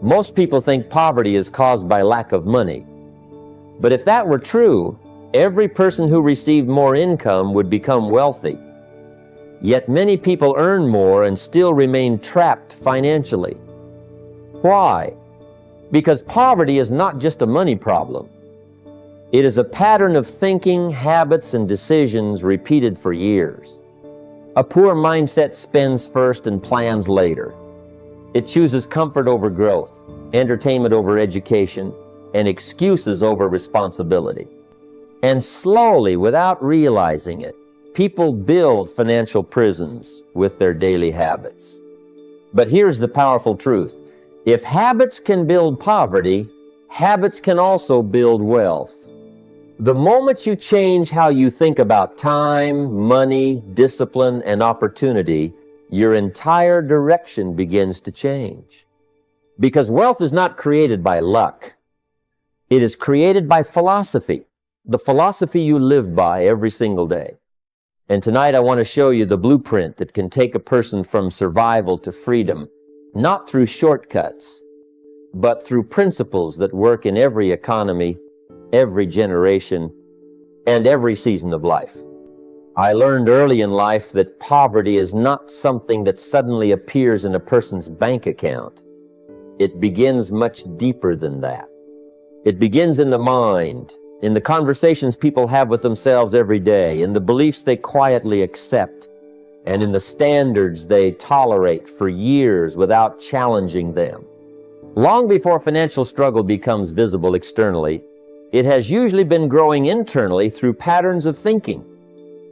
Most people think poverty is caused by lack of money. But if that were true, every person who received more income would become wealthy. Yet many people earn more and still remain trapped financially. Why? Because poverty is not just a money problem. It is a pattern of thinking, habits, and decisions repeated for years. A poor mindset spends first and plans later. It chooses comfort over growth, entertainment over education, and excuses over responsibility. And slowly, without realizing it, people build financial prisons with their daily habits. But here's the powerful truth. If habits can build poverty, habits can also build wealth. The moment you change how you think about time, money, discipline, and opportunity, your entire direction begins to change. Because wealth is not created by luck. It is created by philosophy, the philosophy you live by every single day. And tonight I want to show you the blueprint that can take a person from survival to freedom, not through shortcuts, but through principles that work in every economy, every generation, and every season of life. I learned early in life that poverty is not something that suddenly appears in a person's bank account. It begins much deeper than that. It begins in the mind, in the conversations people have with themselves every day, in the beliefs they quietly accept, and in the standards they tolerate for years without challenging them. Long before financial struggle becomes visible externally, it has usually been growing internally through patterns of thinking.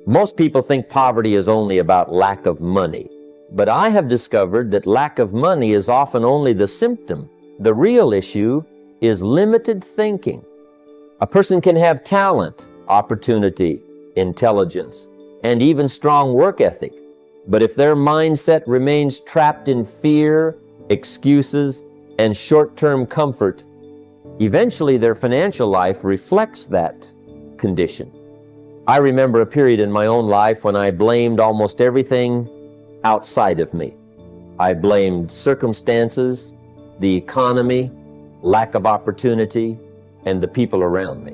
Most people think poverty is only about lack of money, but I have discovered that lack of money is often only the symptom. The real issue is limited thinking. A person can have talent, opportunity, intelligence, and even strong work ethic, but if their mindset remains trapped in fear, excuses, and short-term comfort, eventually their financial life reflects that condition. I remember a period in my own life when I blamed almost everything outside of me. I blamed circumstances, the economy, lack of opportunity, and the people around me.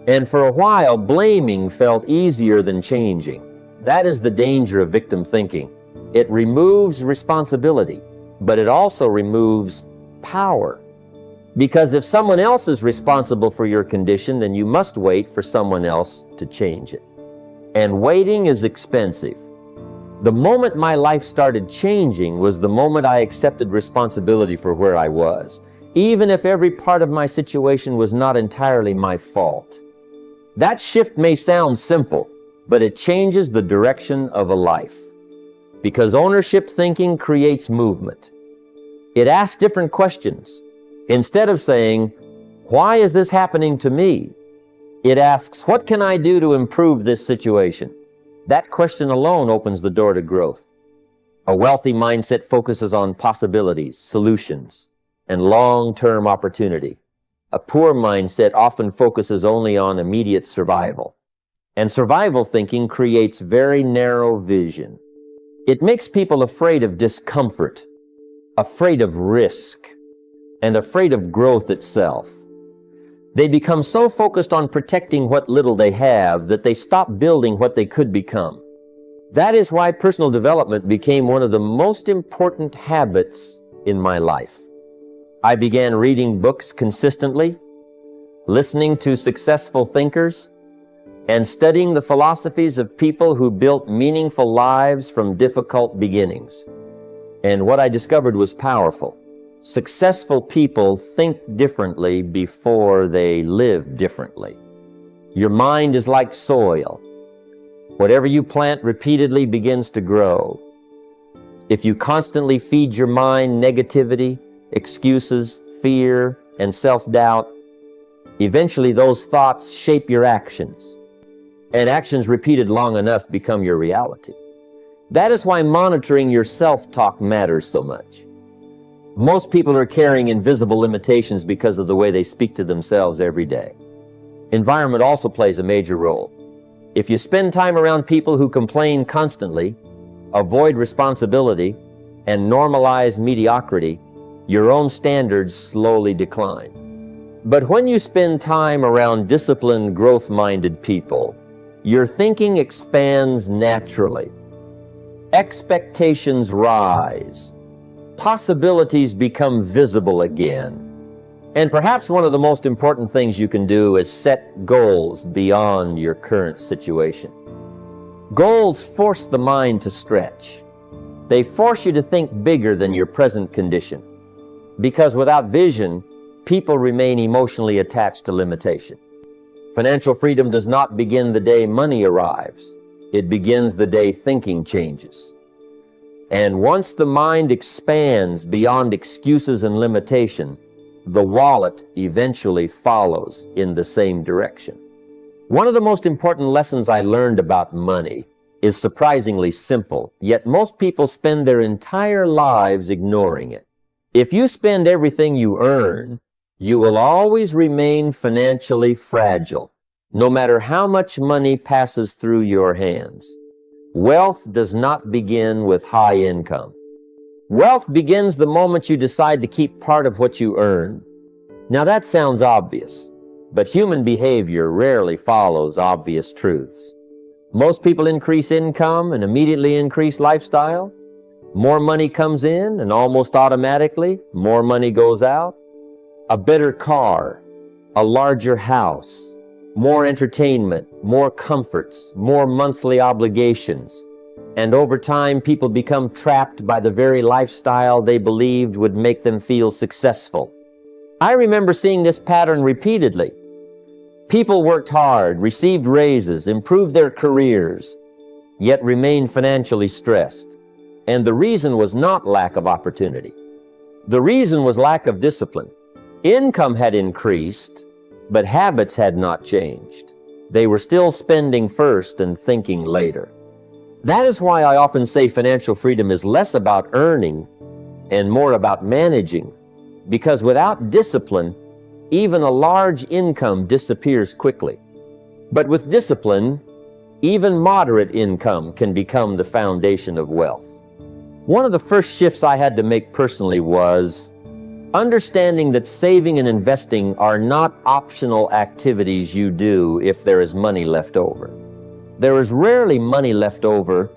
And for a while, blaming felt easier than changing. That is the danger of victim thinking. It removes responsibility, but it also removes power. Because if someone else is responsible for your condition, then you must wait for someone else to change it. And waiting is expensive. The moment my life started changing was the moment I accepted responsibility for where I was, even if every part of my situation was not entirely my fault. That shift may sound simple, but it changes the direction of a life. Because ownership thinking creates movement. It asks different questions. Instead of saying, "Why is this happening to me?" it asks, "What can I do to improve this situation?" That question alone opens the door to growth. A wealthy mindset focuses on possibilities, solutions, and long-term opportunity. A poor mindset often focuses only on immediate survival. And survival thinking creates very narrow vision. It makes people afraid of discomfort, afraid of risk, and afraid of growth itself. They become so focused on protecting what little they have that they stop building what they could become. That is why personal development became one of the most important habits in my life. I began reading books consistently, listening to successful thinkers, and studying the philosophies of people who built meaningful lives from difficult beginnings. And what I discovered was powerful. Successful people think differently before they live differently. Your mind is like soil. Whatever you plant repeatedly begins to grow. If you constantly feed your mind negativity, excuses, fear, and self-doubt, eventually those thoughts shape your actions. And actions repeated long enough become your reality. That is why monitoring your self-talk matters so much. Most people are carrying invisible limitations because of the way they speak to themselves every day. Environment also plays a major role. If you spend time around people who complain constantly, avoid responsibility, and normalize mediocrity, your own standards slowly decline. But when you spend time around disciplined, growth-minded people, your thinking expands naturally. Expectations rise. Possibilities become visible again. And perhaps one of the most important things you can do is set goals beyond your current situation. Goals force the mind to stretch. They force you to think bigger than your present condition. Because without vision, people remain emotionally attached to limitation. Financial freedom does not begin the day money arrives. It begins the day thinking changes. And once the mind expands beyond excuses and limitation, the wallet eventually follows in the same direction. One of the most important lessons I learned about money is surprisingly simple, yet most people spend their entire lives ignoring it. If you spend everything you earn, you will always remain financially fragile, no matter how much money passes through your hands. Wealth does not begin with high income. Wealth begins the moment you decide to keep part of what you earn. Now that sounds obvious, but human behavior rarely follows obvious truths. Most people increase income and immediately increase lifestyle. More money comes in and almost automatically more money goes out. A better car, a larger house, more entertainment, more comforts, more monthly obligations. And over time, people become trapped by the very lifestyle they believed would make them feel successful. I remember seeing this pattern repeatedly. People worked hard, received raises, improved their careers, yet remained financially stressed. And the reason was not lack of opportunity. The reason was lack of discipline. Income had increased, but habits had not changed. They were still spending first and thinking later. That is why I often say financial freedom is less about earning and more about managing, because without discipline, even a large income disappears quickly. But with discipline, even moderate income can become the foundation of wealth. One of the first shifts I had to make personally was understanding that saving and investing are not optional activities you do if there is money left over. There is rarely money left over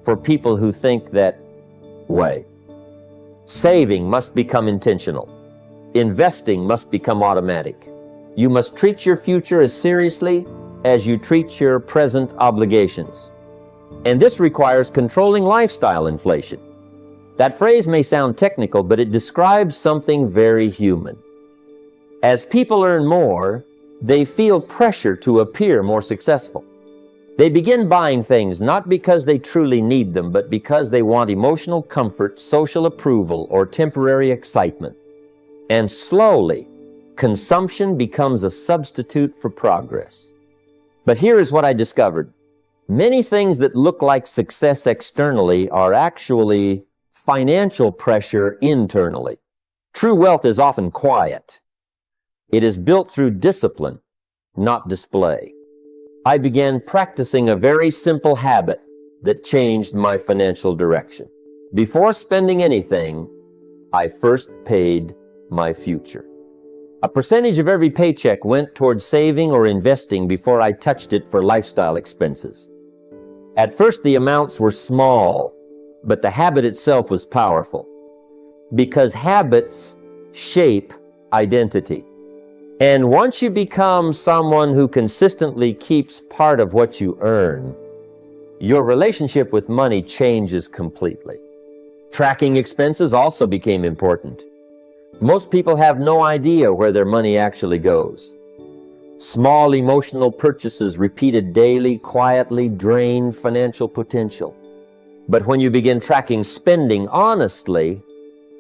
for people who think that way. Saving must become intentional. Investing must become automatic. You must treat your future as seriously as you treat your present obligations. And this requires controlling lifestyle inflation. That phrase may sound technical, but it describes something very human. As people earn more, they feel pressure to appear more successful. They begin buying things not because they truly need them, but because they want emotional comfort, social approval, or temporary excitement. And slowly, consumption becomes a substitute for progress. But here is what I discovered. Many things that look like success externally are actually financial pressure internally. True wealth is often quiet. It is built through discipline, not display. I began practicing a very simple habit that changed my financial direction. Before spending anything, I first paid my future. A percentage of every paycheck went towards saving or investing before I touched it for lifestyle expenses. At first, the amounts were small, but the habit itself was powerful, because habits shape identity. And once you become someone who consistently keeps part of what you earn, your relationship with money changes completely. Tracking expenses also became important. Most people have no idea where their money actually goes. Small emotional purchases repeated daily quietly drain financial potential. But when you begin tracking spending honestly,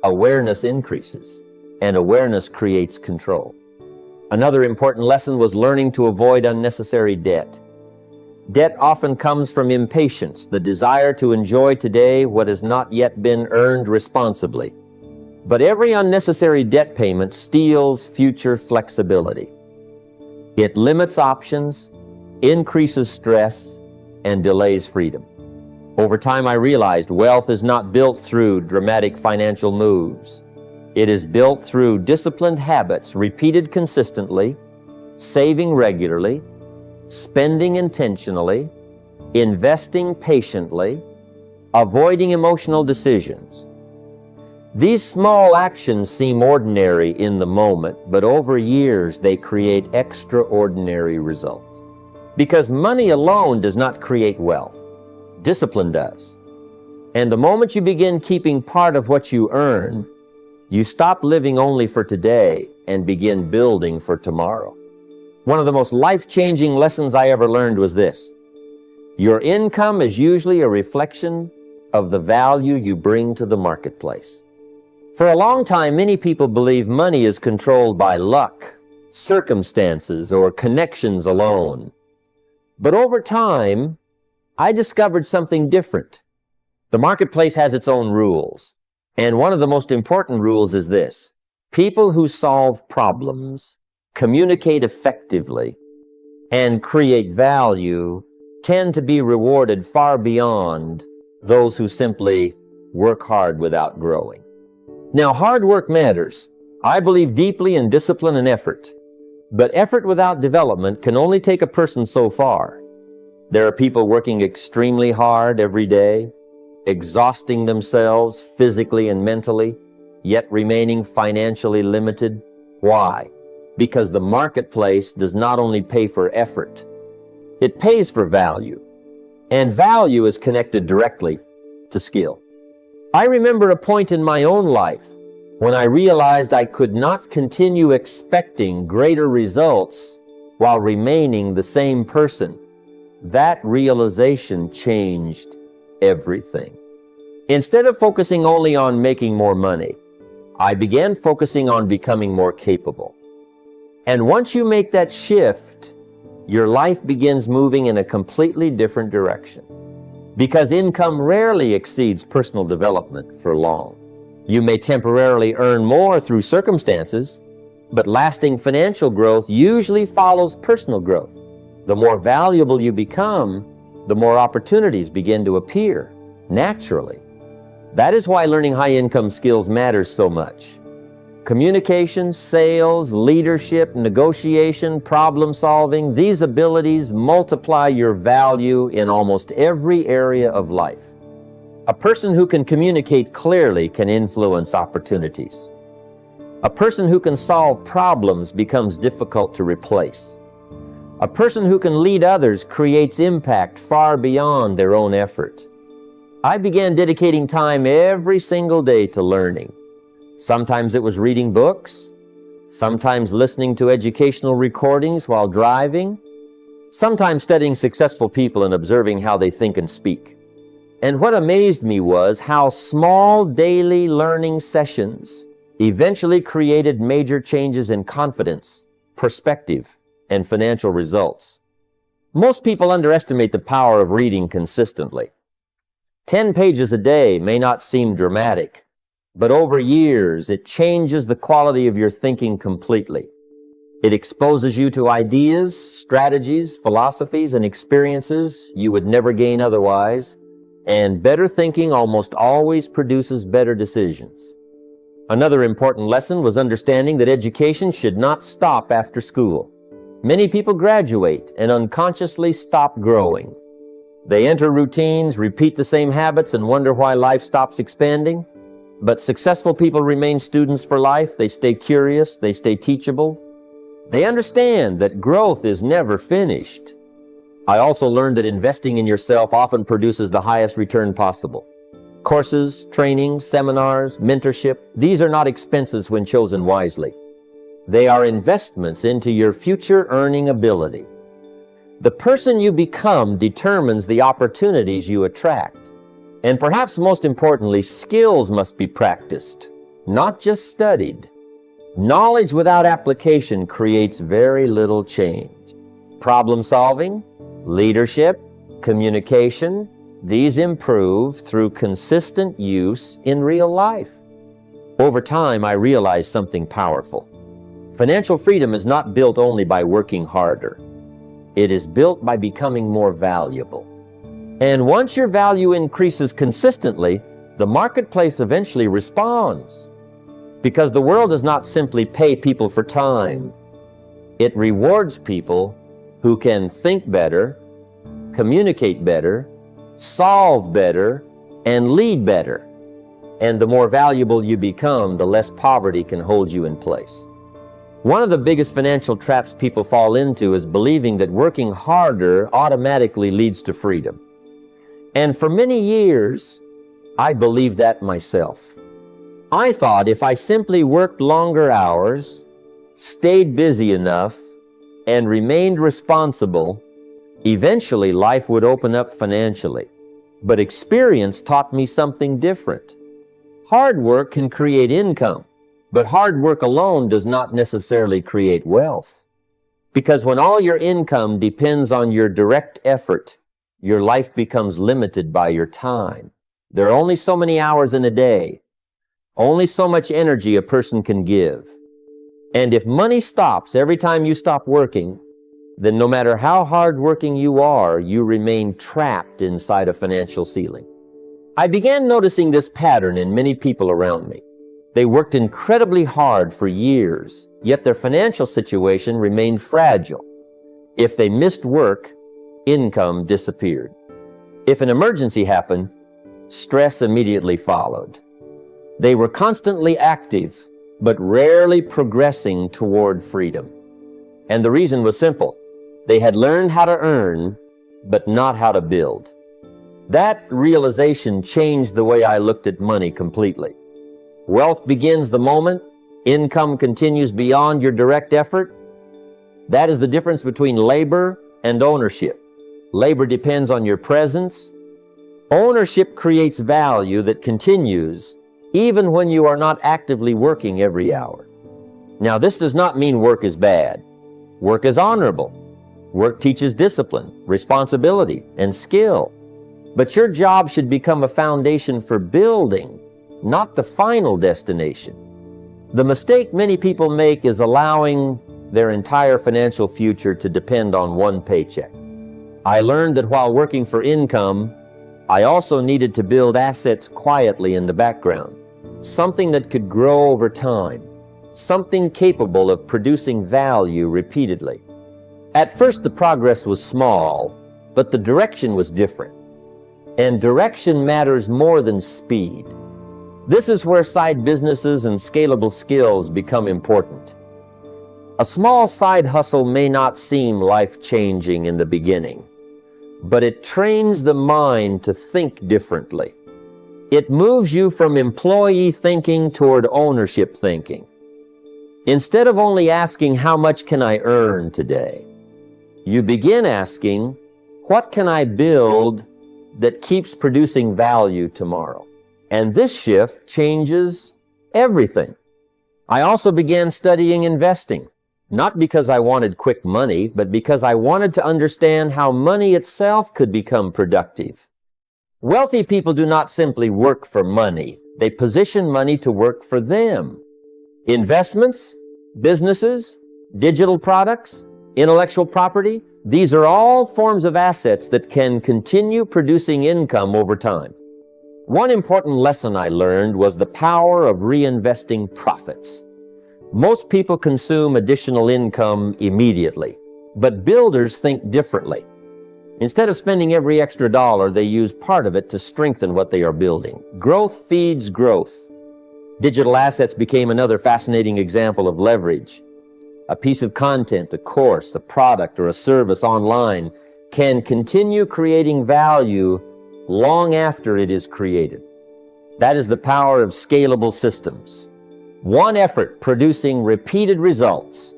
awareness increases, and awareness creates control. Another important lesson was learning to avoid unnecessary debt. Debt often comes from impatience, the desire to enjoy today what has not yet been earned responsibly. But every unnecessary debt payment steals future flexibility. It limits options, increases stress, and delays freedom. Over time, I realized wealth is not built through dramatic financial moves. It is built through disciplined habits repeated consistently, saving regularly, spending intentionally, investing patiently, avoiding emotional decisions. These small actions seem ordinary in the moment, but over years they create extraordinary results. Because money alone does not create wealth. Discipline does. And the moment you begin keeping part of what you earn, you stop living only for today and begin building for tomorrow. One of the most life-changing lessons I ever learned was this: your income is usually a reflection of the value you bring to the marketplace. For a long time, many people believe money is controlled by luck, circumstances, or connections alone. But over time, I discovered something different. The marketplace has its own rules. And one of the most important rules is this: people who solve problems, communicate effectively, and create value tend to be rewarded far beyond those who simply work hard without growing. Now, hard work matters. I believe deeply in discipline and effort. But effort without development can only take a person so far. There are people working extremely hard every day, exhausting themselves physically and mentally, yet remaining financially limited. Why? Because the marketplace does not only pay for effort, it pays for value. And value is connected directly to skill. I remember a point in my own life when I realized I could not continue expecting greater results while remaining the same person. That realization changed everything. Instead of focusing only on making more money, I began focusing on becoming more capable. And once you make that shift, your life begins moving in a completely different direction. Because income rarely exceeds personal development for long. You may temporarily earn more through circumstances, but lasting financial growth usually follows personal growth. The more valuable you become, the more opportunities begin to appear naturally. That is why learning high-income skills matters so much. Communication, sales, leadership, negotiation, problem-solving, these abilities multiply your value in almost every area of life. A person who can communicate clearly can influence opportunities. A person who can solve problems becomes difficult to replace. A person who can lead others creates impact far beyond their own effort. I began dedicating time every single day to learning. Sometimes it was reading books, sometimes listening to educational recordings while driving, sometimes studying successful people and observing how they think and speak. And what amazed me was how small daily learning sessions eventually created major changes in confidence, perspective, and financial results. Most people underestimate the power of reading consistently. 10 pages a day may not seem dramatic, but over years, it changes the quality of your thinking completely. It exposes you to ideas, strategies, philosophies, and experiences you would never gain otherwise, and better thinking almost always produces better decisions. Another important lesson was understanding that education should not stop after school. Many people graduate and unconsciously stop growing. They enter routines, repeat the same habits, and wonder why life stops expanding. But successful people remain students for life. They stay curious. They stay teachable. They understand that growth is never finished. I also learned that investing in yourself often produces the highest return possible. Courses, training, seminars, mentorship, these are not expenses when chosen wisely. They are investments into your future earning ability. The person you become determines the opportunities you attract. And perhaps most importantly, skills must be practiced, not just studied. Knowledge without application creates very little change. Problem solving, leadership, communication, these improve through consistent use in real life. Over time, I realized something powerful. Financial freedom is not built only by working harder. It is built by becoming more valuable. And once your value increases consistently, the marketplace eventually responds. Because the world does not simply pay people for time. It rewards people who can think better, communicate better, solve better, and lead better. And the more valuable you become, the less poverty can hold you in place. One of the biggest financial traps people fall into is believing that working harder automatically leads to freedom. And for many years, I believed that myself. I thought if I simply worked longer hours, stayed busy enough, and remained responsible, eventually life would open up financially. But experience taught me something different. Hard work can create income, but hard work alone does not necessarily create wealth. Because when all your income depends on your direct effort, your life becomes limited by your time. There are only so many hours in a day, only so much energy a person can give. And if money stops every time you stop working, then no matter how hardworking you are, you remain trapped inside a financial ceiling. I began noticing this pattern in many people around me. They worked incredibly hard for years, yet their financial situation remained fragile. If they missed work, income disappeared. If an emergency happened, stress immediately followed. They were constantly active, but rarely progressing toward freedom. And the reason was simple. They had learned how to earn, but not how to build. That realization changed the way I looked at money completely. Wealth begins the moment income continues beyond your direct effort. That is the difference between labor and ownership. Labor depends on your presence. Ownership creates value that continues even when you are not actively working every hour. Now, this does not mean work is bad. Work is honorable. Work teaches discipline, responsibility, and skill. But your job should become a foundation for building, not the final destination. The mistake many people make is allowing their entire financial future to depend on one paycheck. I learned that while working for income, I also needed to build assets quietly in the background, something that could grow over time, something capable of producing value repeatedly. At first, the progress was small, but the direction was different. And direction matters more than speed. This is where side businesses and scalable skills become important. A small side hustle may not seem life-changing in the beginning, but it trains the mind to think differently. It moves you from employee thinking toward ownership thinking. Instead of only asking, how much can I earn today? You begin asking, what can I build that keeps producing value tomorrow? And this shift changes everything. I also began studying investing, not because I wanted quick money, but because I wanted to understand how money itself could become productive. Wealthy people do not simply work for money. They position money to work for them. Investments, businesses, digital products, intellectual property, these are all forms of assets that can continue producing income over time. One important lesson I learned was the power of reinvesting profits. Most people consume additional income immediately, but builders think differently. Instead of spending every extra dollar, they use part of it to strengthen what they are building. Growth feeds growth. Digital assets became another fascinating example of leverage. A piece of content, a course, a product, or a service online can continue creating value long after it is created. That is the power of scalable systems. One effort producing repeated results,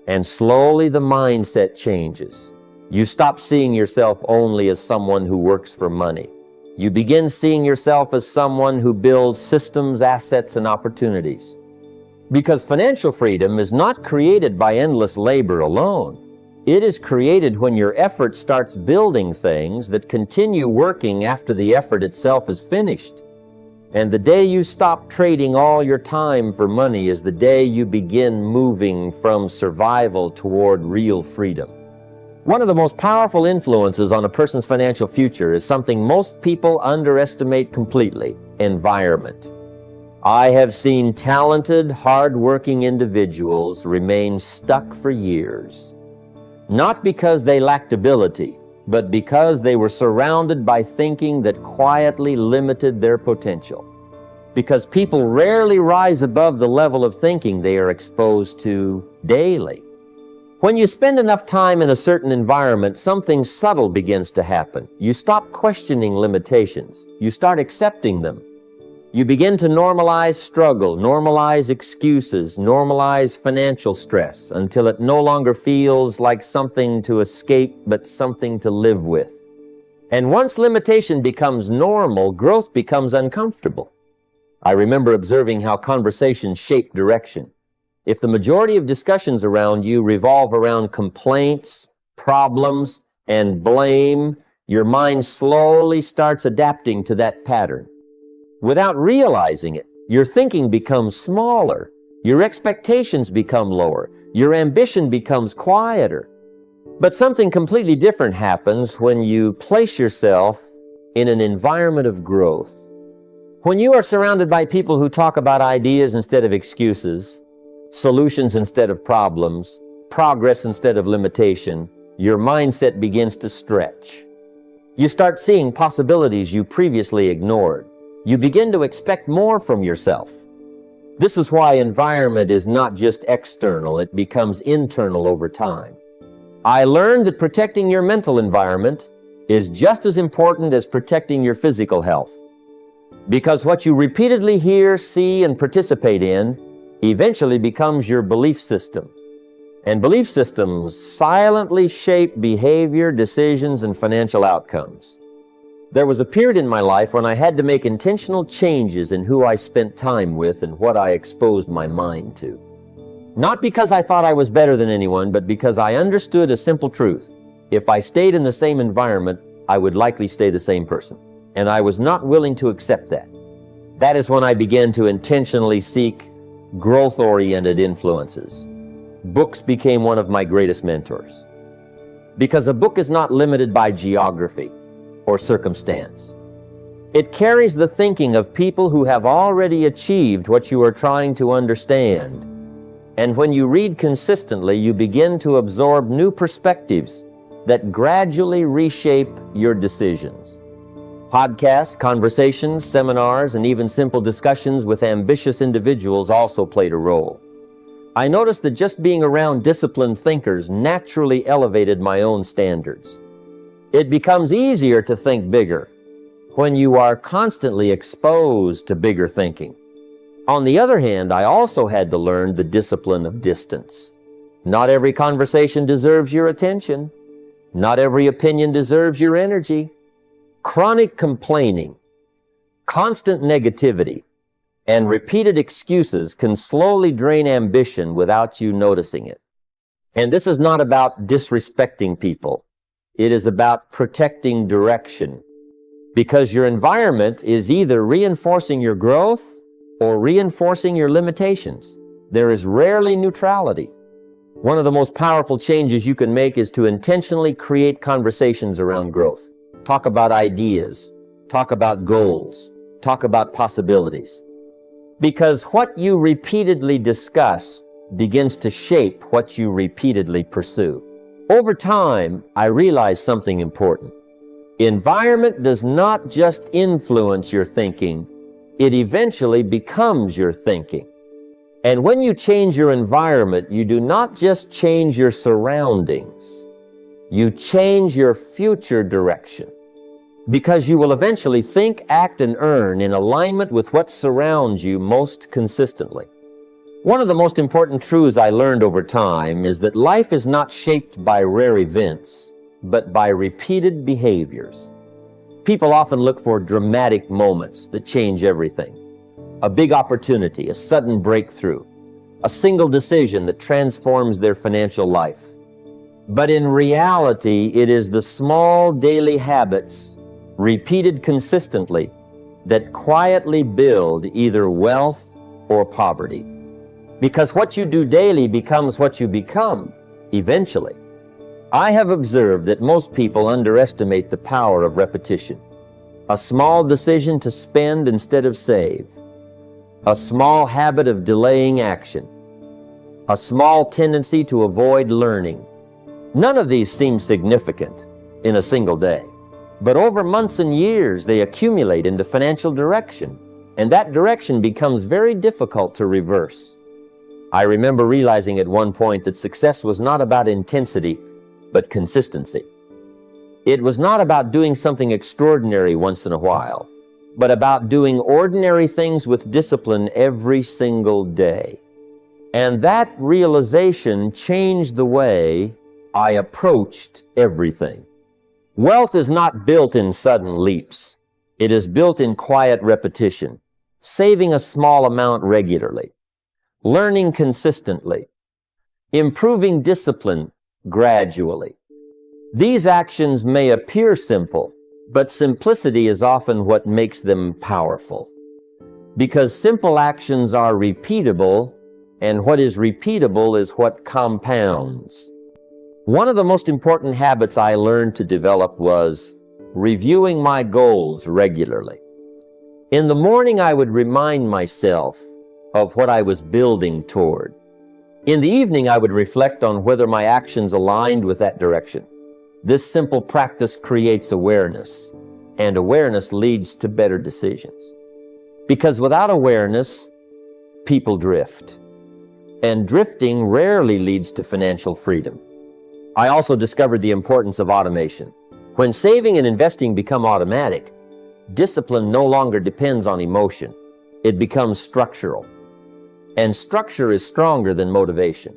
and slowly the mindset changes. You stop seeing yourself only as someone who works for money. You begin seeing yourself as someone who builds systems, assets, and opportunities. Because financial freedom is not created by endless labor alone. It is created when your effort starts building things that continue working after the effort itself is finished. And the day you stop trading all your time for money is the day you begin moving from survival toward real freedom. One of the most powerful influences on a person's financial future is something most people underestimate completely: environment. I have seen talented, hard-working individuals remain stuck for years, not because they lacked ability, but because they were surrounded by thinking that quietly limited their potential. Because people rarely rise above the level of thinking they are exposed to daily. When you spend enough time in a certain environment, something subtle begins to happen. You stop questioning limitations. You start accepting them. You begin to normalize struggle, normalize excuses, normalize financial stress until it no longer feels like something to escape, but something to live with. And once limitation becomes normal, growth becomes uncomfortable. I remember observing how conversations shape direction. If the majority of discussions around you revolve around complaints, problems, and blame, your mind slowly starts adapting to that pattern. Without realizing it, your thinking becomes smaller, your expectations become lower, your ambition becomes quieter. But something completely different happens when you place yourself in an environment of growth. When you are surrounded by people who talk about ideas instead of excuses, solutions instead of problems, progress instead of limitation, your mindset begins to stretch. You start seeing possibilities you previously ignored. You begin to expect more from yourself. This is why environment is not just external, it becomes internal over time. I learned that protecting your mental environment is just as important as protecting your physical health. Because what you repeatedly hear, see, and participate in eventually becomes your belief system. And belief systems silently shape behavior, decisions, and financial outcomes. There was a period in my life when I had to make intentional changes in who I spent time with and what I exposed my mind to. Not because I thought I was better than anyone, but because I understood a simple truth. If I stayed in the same environment, I would likely stay the same person. And I was not willing to accept that. That is when I began to intentionally seek growth-oriented influences. Books became one of my greatest mentors. Because a book is not limited by geography or circumstance. It carries the thinking of people who have already achieved what you are trying to understand. And when you read consistently, you begin to absorb new perspectives that gradually reshape your decisions. Podcasts, conversations, seminars, and even simple discussions with ambitious individuals also played a role. I noticed that just being around disciplined thinkers naturally elevated my own standards. It becomes easier to think bigger when you are constantly exposed to bigger thinking. On the other hand, I also had to learn the discipline of distance. Not every conversation deserves your attention. Not every opinion deserves your energy. Chronic complaining, constant negativity, and repeated excuses can slowly drain ambition without you noticing it. And this is not about disrespecting people. It is about protecting direction. Because your environment is either reinforcing your growth or reinforcing your limitations. There is rarely neutrality. One of the most powerful changes you can make is to intentionally create conversations around growth. Talk about ideas, talk about goals, talk about possibilities. Because what you repeatedly discuss begins to shape what you repeatedly pursue. Over time, I realized something important. Environment does not just influence your thinking, it eventually becomes your thinking. And when you change your environment, you do not just change your surroundings. You change your future direction. Because you will eventually think, act, and earn in alignment with what surrounds you most consistently. One of the most important truths I learned over time is that life is not shaped by rare events, but by repeated behaviors. People often look for dramatic moments that change everything. A big opportunity, a sudden breakthrough, a single decision that transforms their financial life. But in reality, it is the small daily habits, repeated consistently, that quietly build either wealth or poverty. Because what you do daily becomes what you become, eventually. I have observed that most people underestimate the power of repetition. A small decision to spend instead of save. a small habit of delaying action, a small tendency to avoid learning. None of these seem significant in a single day, but over months and years they accumulate into financial direction, and that direction becomes very difficult to reverse. I remember realizing at one point that success was not about intensity, but consistency. It was not about doing something extraordinary once in a while, but about doing ordinary things with discipline every single day. And that realization changed the way I approached everything. Wealth is not built in sudden leaps. It is built in quiet repetition, saving a small amount regularly, learning consistently, improving discipline gradually. These actions may appear simple, but simplicity is often what makes them powerful. Because simple actions are repeatable, and what is repeatable is what compounds. One of the most important habits I learned to develop was reviewing my goals regularly. In the morning, I would remind myself of what I was building toward. In the evening, I would reflect on whether my actions aligned with that direction. This simple practice creates awareness, and awareness leads to better decisions. Because without awareness, people drift, and drifting rarely leads to financial freedom. I also discovered the importance of automation. When saving and investing become automatic, discipline no longer depends on emotion. It becomes structural. And structure is stronger than motivation.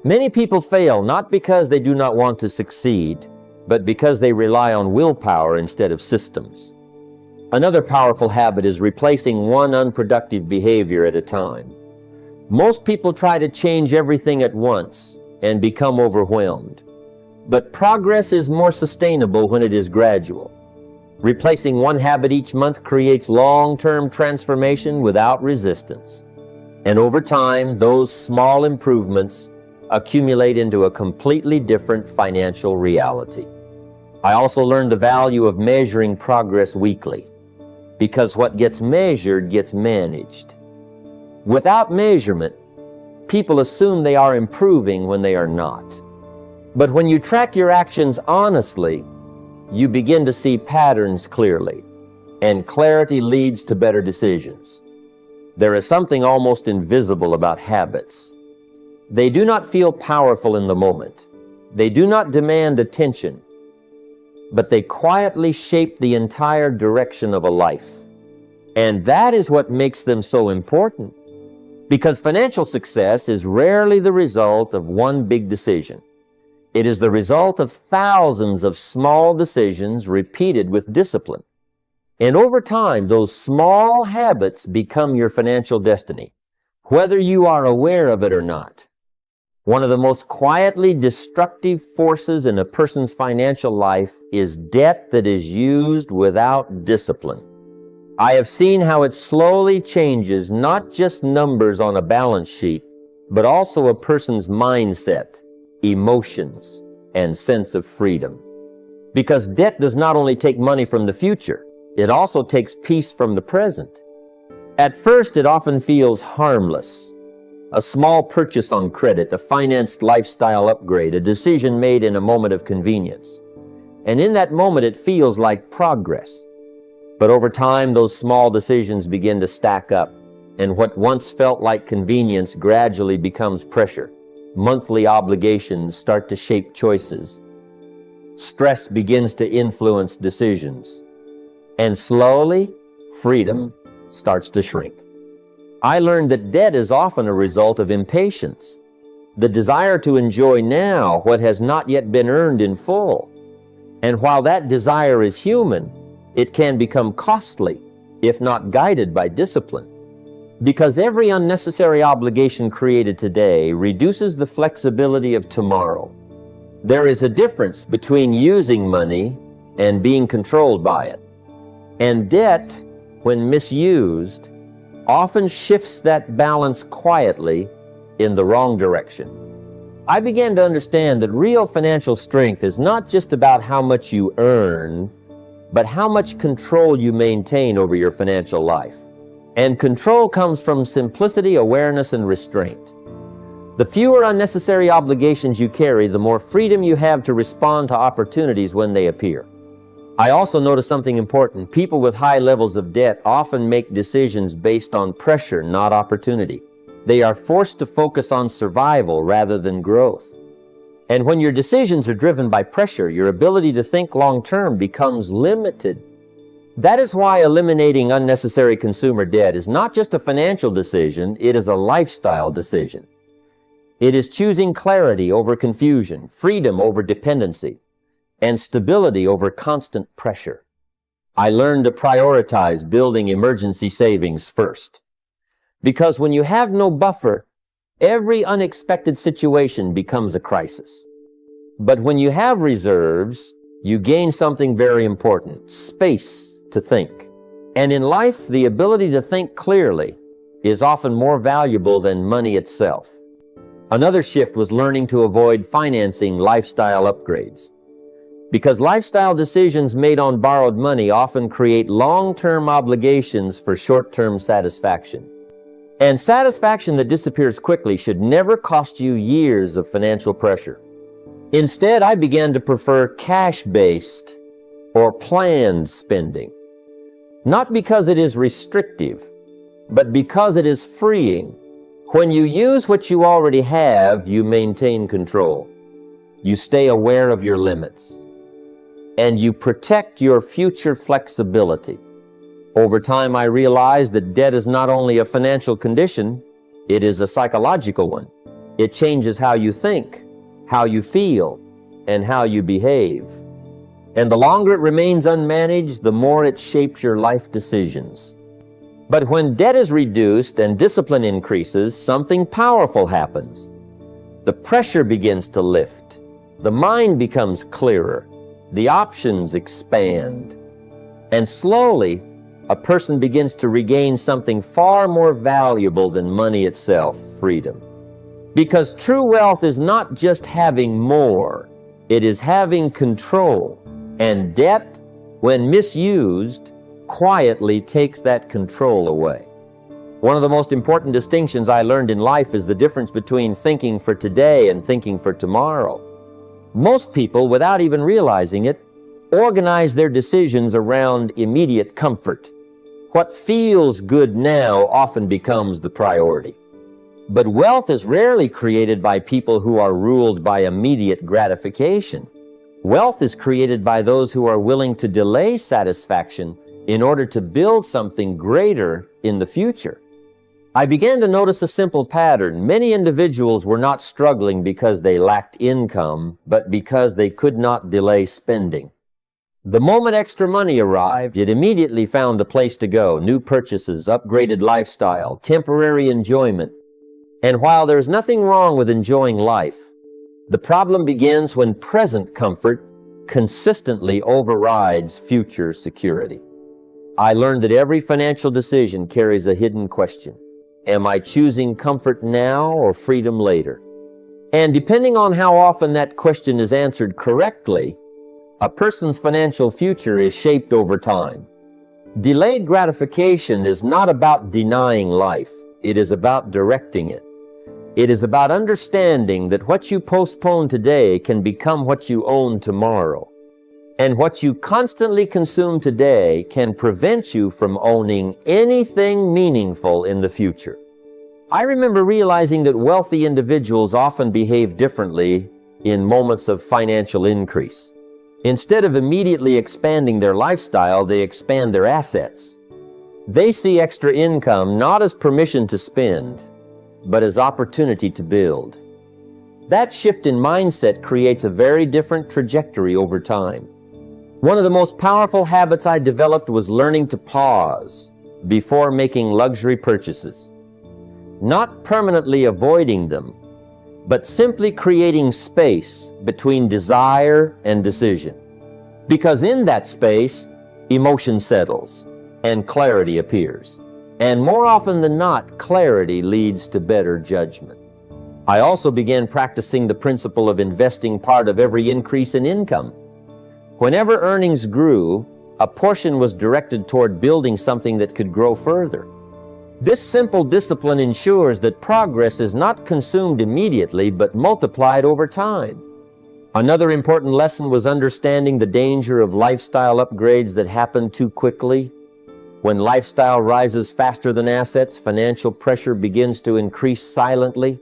Many people fail not because they do not want to succeed, but because they rely on willpower instead of systems. Another powerful habit is replacing one unproductive behavior at a time. Most people try to change everything at once and become overwhelmed. But progress is more sustainable when it is gradual. Replacing one habit each month creates long-term transformation without resistance. And over time, those small improvements accumulate into a completely different financial reality. I also learned the value of measuring progress weekly, because what gets measured gets managed. Without measurement, people assume they are improving when they are not. But when you track your actions honestly, you begin to see patterns clearly, and clarity leads to better decisions. There is something almost invisible about habits. They do not feel powerful in the moment. They do not demand attention, but they quietly shape the entire direction of a life. And that is what makes them so important. Because financial success is rarely the result of one big decision. It is the result of thousands of small decisions repeated with discipline. And over time, those small habits become your financial destiny, whether you are aware of it or not. One of the most quietly destructive forces in a person's financial life is debt that is used without discipline. I have seen how it slowly changes not just numbers on a balance sheet, but also a person's mindset, emotions, and sense of freedom. Because debt does not only take money from the future, it also takes peace from the present. At first, it often feels harmless. A small purchase on credit, a financed lifestyle upgrade, a decision made in a moment of convenience. And in that moment, it feels like progress. But over time, those small decisions begin to stack up, and what once felt like convenience gradually becomes pressure. Monthly obligations start to shape choices. Stress begins to influence decisions. And slowly, freedom starts to shrink. I learned that debt is often a result of impatience, the desire to enjoy now what has not yet been earned in full. And while that desire is human, it can become costly if not guided by discipline. Because every unnecessary obligation created today reduces the flexibility of tomorrow. There is a difference between using money and being controlled by it. And debt, when misused, often shifts that balance quietly in the wrong direction. I began to understand that real financial strength is not just about how much you earn, but how much control you maintain over your financial life. And control comes from simplicity, awareness, and restraint. The fewer unnecessary obligations you carry, the more freedom you have to respond to opportunities when they appear. I also noticed something important. People with high levels of debt often make decisions based on pressure, not opportunity. They are forced to focus on survival rather than growth. And when your decisions are driven by pressure, your ability to think long-term becomes limited. That is why eliminating unnecessary consumer debt is not just a financial decision, it is a lifestyle decision. It is choosing clarity over confusion, freedom over dependency, and stability over constant pressure. I learned to prioritize building emergency savings first. Because when you have no buffer, every unexpected situation becomes a crisis. But when you have reserves, you gain something very important: space to think. And in life, the ability to think clearly is often more valuable than money itself. Another shift was learning to avoid financing lifestyle upgrades. Because lifestyle decisions made on borrowed money often create long-term obligations for short-term satisfaction. And satisfaction that disappears quickly should never cost you years of financial pressure. Instead, I began to prefer cash-based or planned spending. Not because it is restrictive, but because it is freeing. When you use what you already have, you maintain control. You stay aware of your limits. And you protect your future flexibility. Over time, I realized that debt is not only a financial condition, it is a psychological one. It changes how you think, how you feel, and how you behave. And the longer it remains unmanaged, the more it shapes your life decisions. But when debt is reduced and discipline increases, something powerful happens. The pressure begins to lift. The mind becomes clearer. The options expand. And slowly, a person begins to regain something far more valuable than money itself: freedom. Because true wealth is not just having more, it is having control. And debt, when misused, quietly takes that control away. One of the most important distinctions I learned in life is the difference between thinking for today and thinking for tomorrow. Most people, without even realizing it, organize their decisions around immediate comfort. What feels good now often becomes the priority. But wealth is rarely created by people who are ruled by immediate gratification. Wealth is created by those who are willing to delay satisfaction in order to build something greater in the future. I began to notice a simple pattern. Many individuals were not struggling because they lacked income, but because they could not delay spending. The moment extra money arrived, it immediately found a place to go: new purchases, upgraded lifestyle, temporary enjoyment. And while there's nothing wrong with enjoying life, the problem begins when present comfort consistently overrides future security. I learned that every financial decision carries a hidden question. Am I choosing comfort now or freedom later? And depending on how often that question is answered correctly, a person's financial future is shaped over time. Delayed gratification is not about denying life. It is about directing it. It is about understanding that what you postpone today can become what you own tomorrow. And what you constantly consume today can prevent you from owning anything meaningful in the future. I remember realizing that wealthy individuals often behave differently in moments of financial increase. Instead of immediately expanding their lifestyle, they expand their assets. They see extra income not as permission to spend, but as opportunity to build. That shift in mindset creates a very different trajectory over time. One of the most powerful habits I developed was learning to pause before making luxury purchases. Not permanently avoiding them, but simply creating space between desire and decision. Because in that space, emotion settles and clarity appears. And more often than not, clarity leads to better judgment. I also began practicing the principle of investing part of every increase in income. Whenever earnings grew, a portion was directed toward building something that could grow further. This simple discipline ensures that progress is not consumed immediately but multiplied over time. Another important lesson was understanding the danger of lifestyle upgrades that happen too quickly. When lifestyle rises faster than assets, financial pressure begins to increase silently.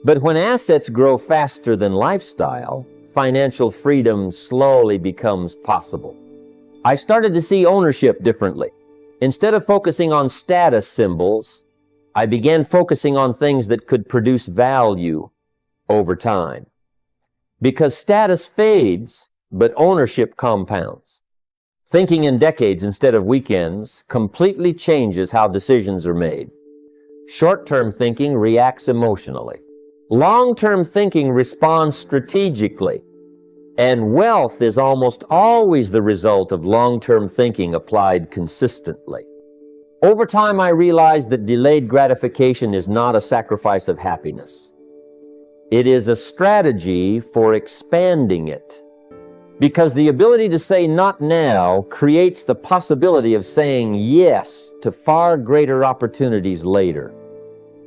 But when assets grow faster than lifestyle, financial freedom slowly becomes possible. I started to see ownership differently. Instead of focusing on status symbols, I began focusing on things that could produce value over time. Because status fades, but ownership compounds. Thinking in decades instead of weekends completely changes how decisions are made. Short-term thinking reacts emotionally. Long-term thinking responds strategically. And wealth is almost always the result of long-term thinking applied consistently. Over time, I realized that delayed gratification is not a sacrifice of happiness. It is a strategy for expanding it. Because the ability to say not now creates the possibility of saying yes to far greater opportunities later.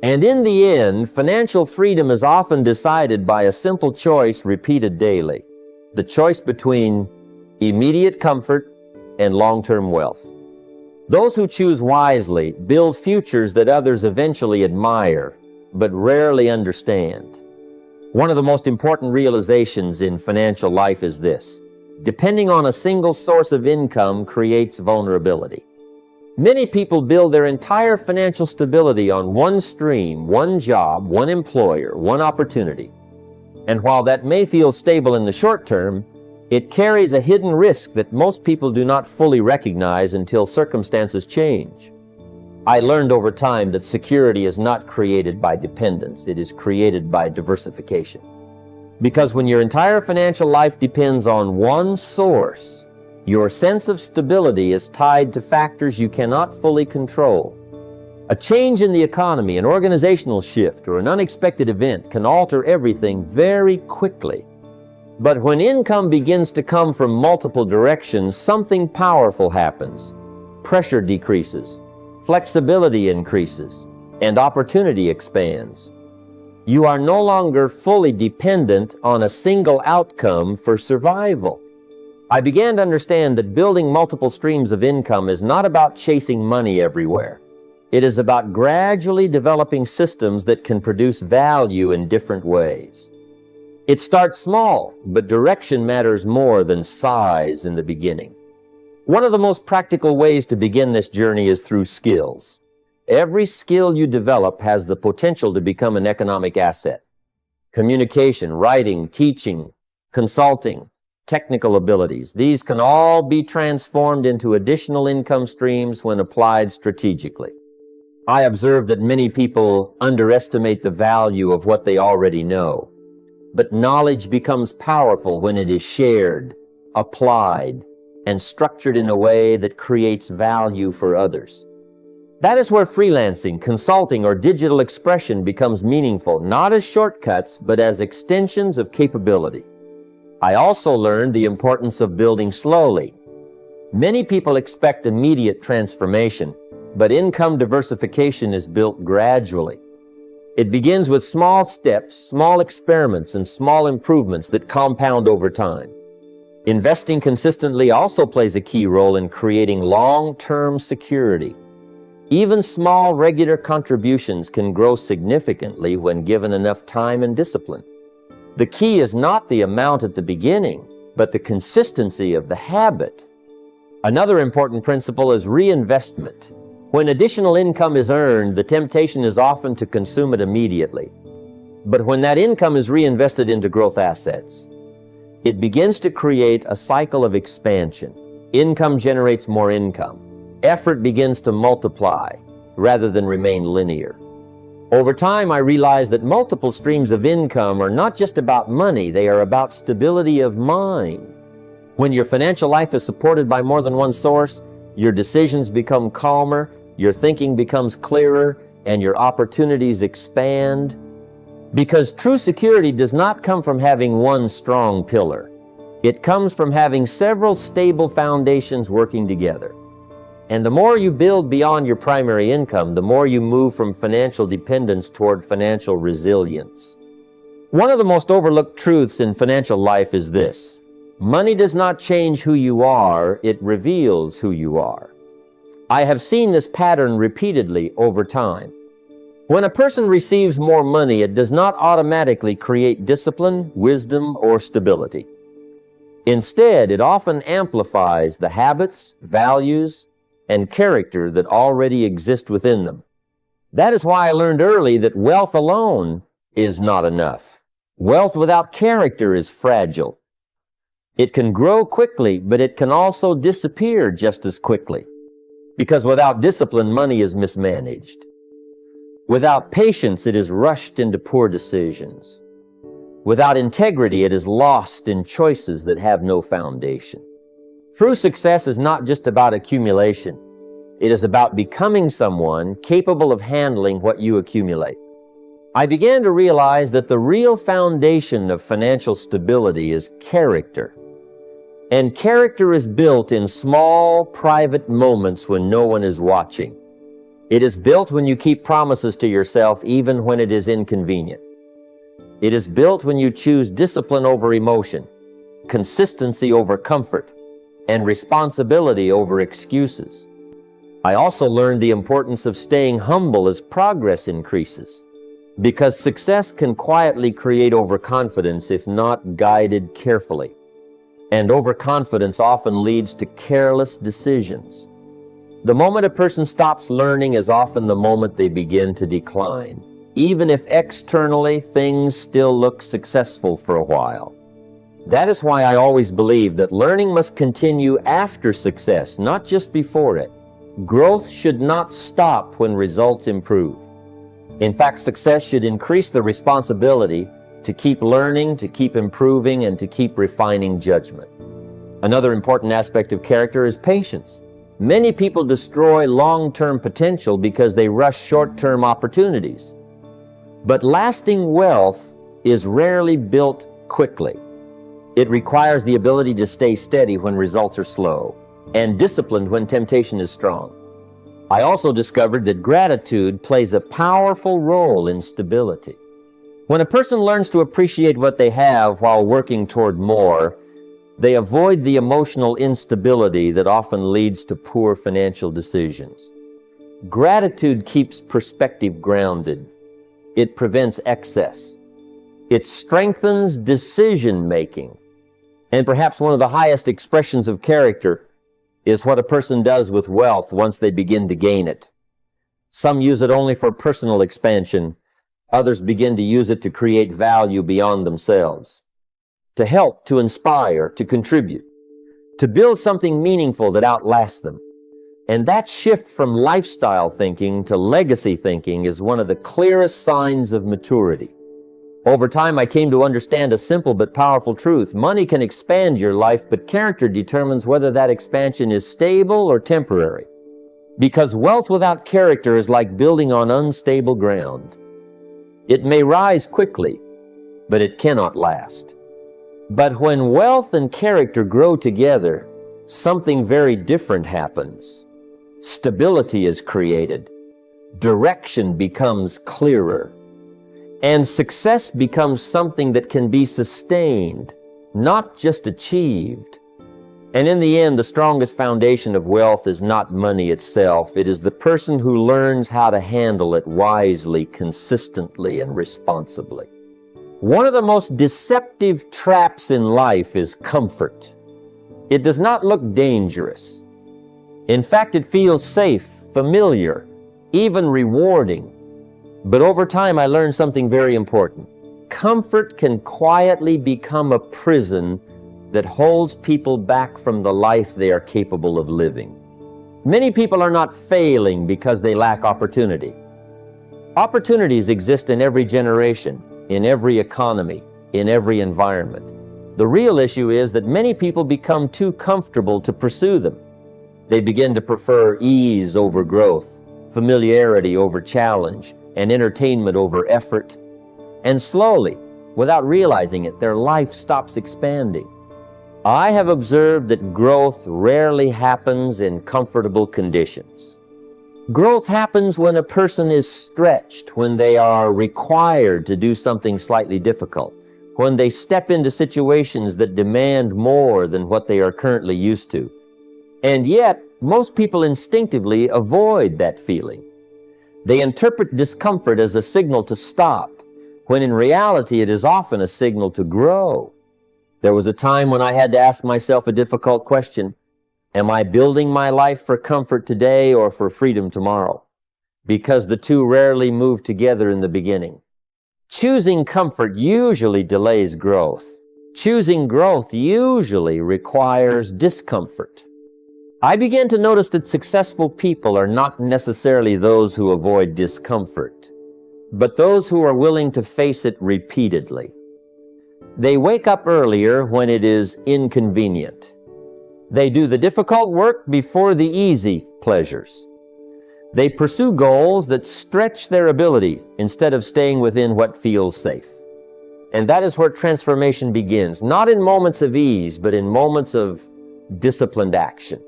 And in the end, financial freedom is often decided by a simple choice repeated daily. The choice between immediate comfort and long-term wealth. Those who choose wisely build futures that others eventually admire, but rarely understand. One of the most important realizations in financial life is this: depending on a single source of income creates vulnerability. Many people build their entire financial stability on one stream, one job, one employer, one opportunity. And while that may feel stable in the short term, it carries a hidden risk that most people do not fully recognize until circumstances change. I learned over time that security is not created by dependence, it is created by diversification. Because when your entire financial life depends on one source, your sense of stability is tied to factors you cannot fully control. A change in the economy, an organizational shift, or an unexpected event can alter everything very quickly. But when income begins to come from multiple directions, something powerful happens. Pressure decreases, flexibility increases, and opportunity expands. You are no longer fully dependent on a single outcome for survival. I began to understand that building multiple streams of income is not about chasing money everywhere. It is about gradually developing systems that can produce value in different ways. It starts small, but direction matters more than size in the beginning. One of the most practical ways to begin this journey is through skills. Every skill you develop has the potential to become an economic asset. Communication, writing, teaching, consulting, technical abilities, these can all be transformed into additional income streams when applied strategically. I observe that many people underestimate the value of what they already know. But knowledge becomes powerful when it is shared, applied, and structured in a way that creates value for others. That is where freelancing, consulting, or digital expression becomes meaningful, not as shortcuts, but as extensions of capability. I also learned the importance of building slowly. Many people expect immediate transformation, but income diversification is built gradually. It begins with small steps, small experiments, and small improvements that compound over time. Investing consistently also plays a key role in creating long-term security. Even small, regular contributions can grow significantly when given enough time and discipline. The key is not the amount at the beginning, but the consistency of the habit. Another important principle is reinvestment. When additional income is earned, the temptation is often to consume it immediately. But when that income is reinvested into growth assets, it begins to create a cycle of expansion. Income generates more income. Effort begins to multiply rather than remain linear. Over time, I realized that multiple streams of income are not just about money, they are about stability of mind. When your financial life is supported by more than one source, your decisions become calmer, your thinking becomes clearer, and your opportunities expand. Because true security does not come from having one strong pillar. It comes from having several stable foundations working together. And the more you build beyond your primary income, the more you move from financial dependence toward financial resilience. One of the most overlooked truths in financial life is this: money does not change who you are, it reveals who you are. I have seen this pattern repeatedly over time. When a person receives more money, it does not automatically create discipline, wisdom, or stability. Instead, it often amplifies the habits, values, and character that already exist within them. That is why I learned early that wealth alone is not enough. Wealth without character is fragile. It can grow quickly, but it can also disappear just as quickly. Because without discipline, money is mismanaged. Without patience, it is rushed into poor decisions. Without integrity, it is lost in choices that have no foundation. True success is not just about accumulation. It is about becoming someone capable of handling what you accumulate. I began to realize that the real foundation of financial stability is character. And character is built in small, private moments when no one is watching. It is built when you keep promises to yourself even when it is inconvenient. It is built when you choose discipline over emotion, consistency over comfort, and responsibility over excuses. I also learned the importance of staying humble as progress increases, because success can quietly create overconfidence if not guided carefully. And overconfidence often leads to careless decisions. The moment a person stops learning is often the moment they begin to decline, even if externally things still look successful for a while. That is why I always believe that learning must continue after success, not just before it. Growth should not stop when results improve. In fact, success should increase the responsibility to keep learning, to keep improving, and to keep refining judgment. Another important aspect of character is patience. Many people destroy long-term potential because they rush short-term opportunities. But lasting wealth is rarely built quickly. It requires the ability to stay steady when results are slow, and disciplined when temptation is strong. I also discovered that gratitude plays a powerful role in stability. When a person learns to appreciate what they have while working toward more, they avoid the emotional instability that often leads to poor financial decisions. Gratitude keeps perspective grounded. It prevents excess. It strengthens decision-making. And perhaps one of the highest expressions of character is what a person does with wealth once they begin to gain it. Some use it only for personal expansion. Others begin to use it to create value beyond themselves, to help, to inspire, to contribute, to build something meaningful that outlasts them. And that shift from lifestyle thinking to legacy thinking is one of the clearest signs of maturity. Over time, I came to understand a simple but powerful truth. Money can expand your life, but character determines whether that expansion is stable or temporary. Because wealth without character is like building on unstable ground. It may rise quickly, but it cannot last. But when wealth and character grow together, something very different happens. Stability is created. Direction becomes clearer. And success becomes something that can be sustained, not just achieved. And in the end, the strongest foundation of wealth is not money itself. It is the person who learns how to handle it wisely, consistently, and responsibly. One of the most deceptive traps in life is comfort. It does not look dangerous. In fact, it feels safe, familiar, even rewarding. But over time, I learned something very important. Comfort can quietly become a prison that holds people back from the life they are capable of living. Many people are not failing because they lack opportunity. Opportunities exist in every generation, in every economy, in every environment. The real issue is that many people become too comfortable to pursue them. They begin to prefer ease over growth, familiarity over challenge, and entertainment over effort. And slowly, without realizing it, their life stops expanding. I have observed that growth rarely happens in comfortable conditions. Growth happens when a person is stretched, when they are required to do something slightly difficult, when they step into situations that demand more than what they are currently used to. And yet, most people instinctively avoid that feeling. They interpret discomfort as a signal to stop, when in reality it is often a signal to grow. There was a time when I had to ask myself a difficult question. Am I building my life for comfort today or for freedom tomorrow? Because the two rarely move together in the beginning. Choosing comfort usually delays growth. Choosing growth usually requires discomfort. I began to notice that successful people are not necessarily those who avoid discomfort, but those who are willing to face it repeatedly. They wake up earlier when it is inconvenient. They do the difficult work before the easy pleasures. They pursue goals that stretch their ability instead of staying within what feels safe. And that is where transformation begins, not in moments of ease, but in moments of disciplined action.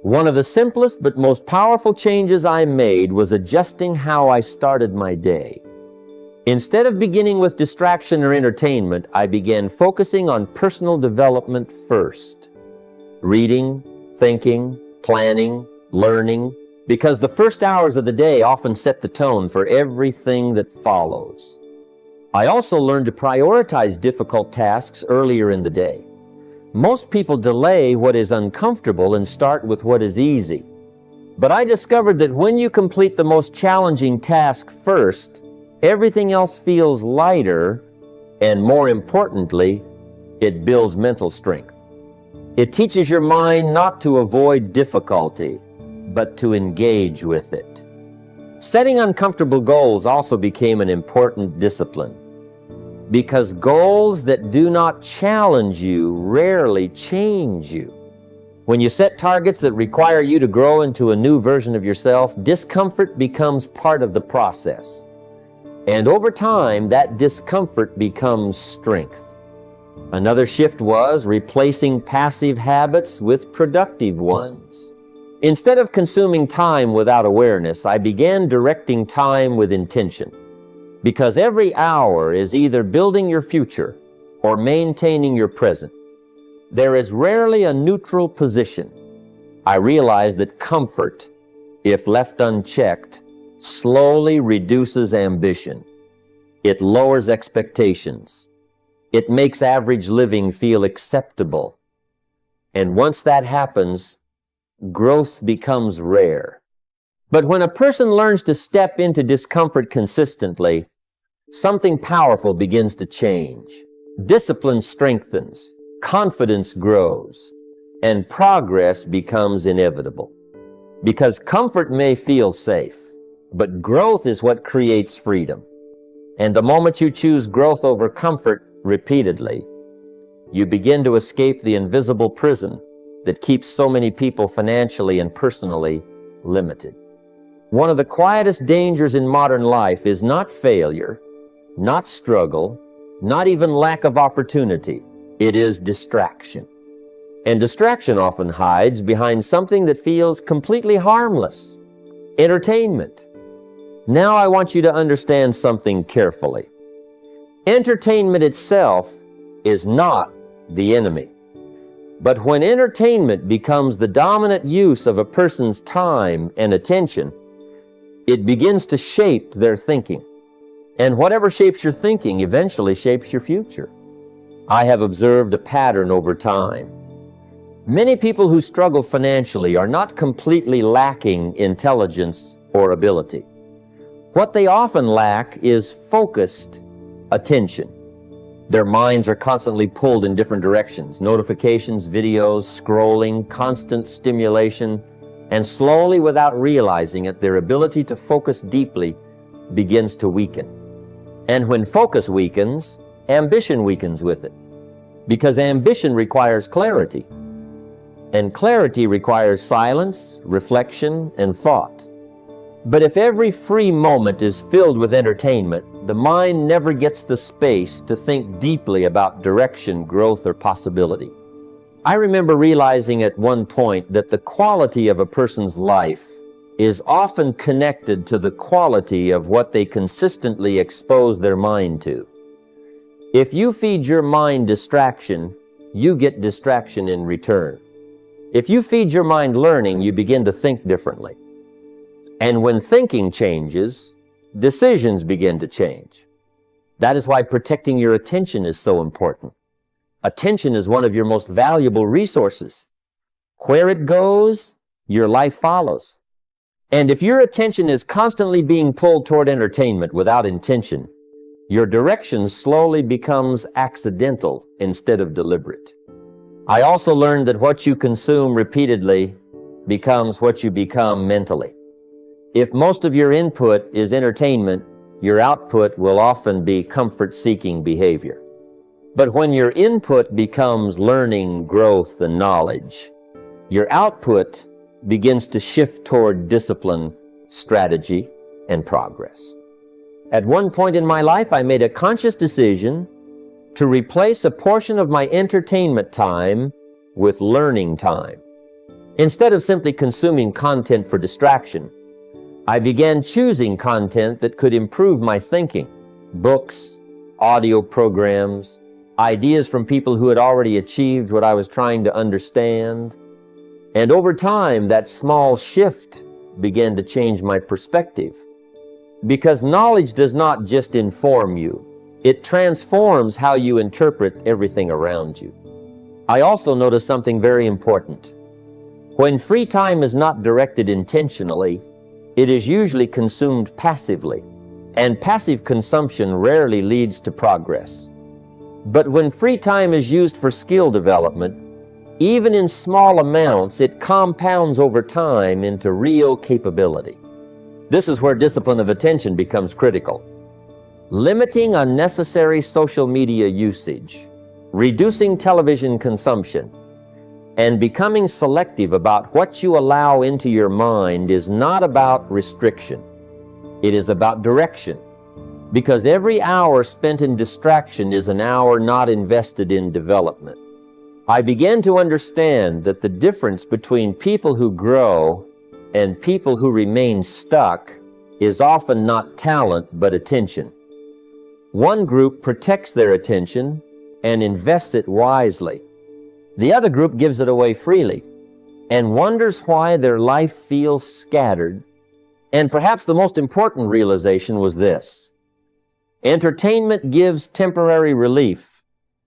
One of the simplest but most powerful changes I made was adjusting how I started my day. Instead of beginning with distraction or entertainment, I began focusing on personal development first. Reading, thinking, planning, learning, because the first hours of the day often set the tone for everything that follows. I also learned to prioritize difficult tasks earlier in the day. Most people delay what is uncomfortable and start with what is easy. But I discovered that when you complete the most challenging task first, everything else feels lighter, and more importantly, it builds mental strength. It teaches your mind not to avoid difficulty, but to engage with it. Setting uncomfortable goals also became an important discipline, because goals that do not challenge you rarely change you. When you set targets that require you to grow into a new version of yourself, discomfort becomes part of the process. And over time, that discomfort becomes strength. Another shift was replacing passive habits with productive ones. Instead of consuming time without awareness, I began directing time with intention. Because every hour is either building your future or maintaining your present. There is rarely a neutral position. I realized that comfort, if left unchecked, slowly reduces ambition. It lowers expectations. It makes average living feel acceptable. And once that happens, growth becomes rare. But when a person learns to step into discomfort consistently, something powerful begins to change. Discipline strengthens, confidence grows, and progress becomes inevitable. Because comfort may feel safe, but growth is what creates freedom. And the moment you choose growth over comfort repeatedly, you begin to escape the invisible prison that keeps so many people financially and personally limited. One of the quietest dangers in modern life is not failure, not struggle, not even lack of opportunity. It is distraction. And distraction often hides behind something that feels completely harmless. Entertainment. Now I want you to understand something carefully. Entertainment itself is not the enemy. But when entertainment becomes the dominant use of a person's time and attention, it begins to shape their thinking. And whatever shapes your thinking eventually shapes your future. I have observed a pattern over time. Many people who struggle financially are not completely lacking intelligence or ability. What they often lack is focused attention. Their minds are constantly pulled in different directions. Notifications, videos, scrolling, constant stimulation, and slowly, without realizing it, their ability to focus deeply begins to weaken. And when focus weakens, ambition weakens with it. Because ambition requires clarity. And clarity requires silence, reflection, and thought. But if every free moment is filled with entertainment, the mind never gets the space to think deeply about direction, growth, or possibility. I remember realizing at one point that the quality of a person's life is often connected to the quality of what they consistently expose their mind to. If you feed your mind distraction, you get distraction in return. If you feed your mind learning, you begin to think differently. And when thinking changes, decisions begin to change. That is why protecting your attention is so important. Attention is one of your most valuable resources. Where it goes, your life follows. And if your attention is constantly being pulled toward entertainment without intention, your direction slowly becomes accidental instead of deliberate. I also learned that what you consume repeatedly becomes what you become mentally. If most of your input is entertainment, your output will often be comfort-seeking behavior. But when your input becomes learning, growth, and knowledge, your output begins to shift toward discipline, strategy, and progress. At one point in my life, I made a conscious decision to replace a portion of my entertainment time with learning time. Instead of simply consuming content for distraction, I began choosing content that could improve my thinking. Books, audio programs, ideas from people who had already achieved what I was trying to understand. And over time, that small shift began to change my perspective. Because knowledge does not just inform you, it transforms how you interpret everything around you. I also noticed something very important. When free time is not directed intentionally, it is usually consumed passively, and passive consumption rarely leads to progress. But when free time is used for skill development, even in small amounts, it compounds over time into real capability. This is where discipline of attention becomes critical. Limiting unnecessary social media usage, reducing television consumption, and becoming selective about what you allow into your mind is not about restriction. It is about direction. Because every hour spent in distraction is an hour not invested in development. I began to understand that the difference between people who grow and people who remain stuck is often not talent but attention. One group protects their attention and invests it wisely. The other group gives it away freely and wonders why their life feels scattered. And perhaps the most important realization was this: entertainment gives temporary relief,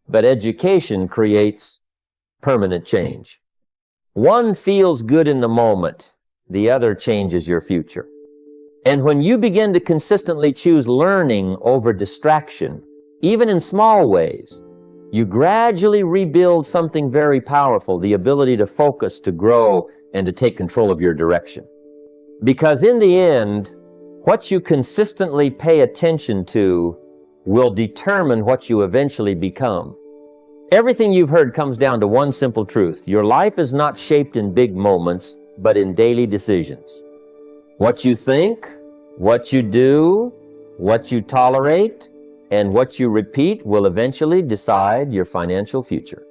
but education creates permanent change. One feels good in the moment, the other changes your future. And when you begin to consistently choose learning over distraction, even in small ways, you gradually rebuild something very powerful, the ability to focus, to grow, and to take control of your direction. Because in the end, what you consistently pay attention to will determine what you eventually become. Everything you've heard comes down to one simple truth. Your life is not shaped in big moments, but in daily decisions. What you think, what you do, what you tolerate, and what you repeat will eventually decide your financial future.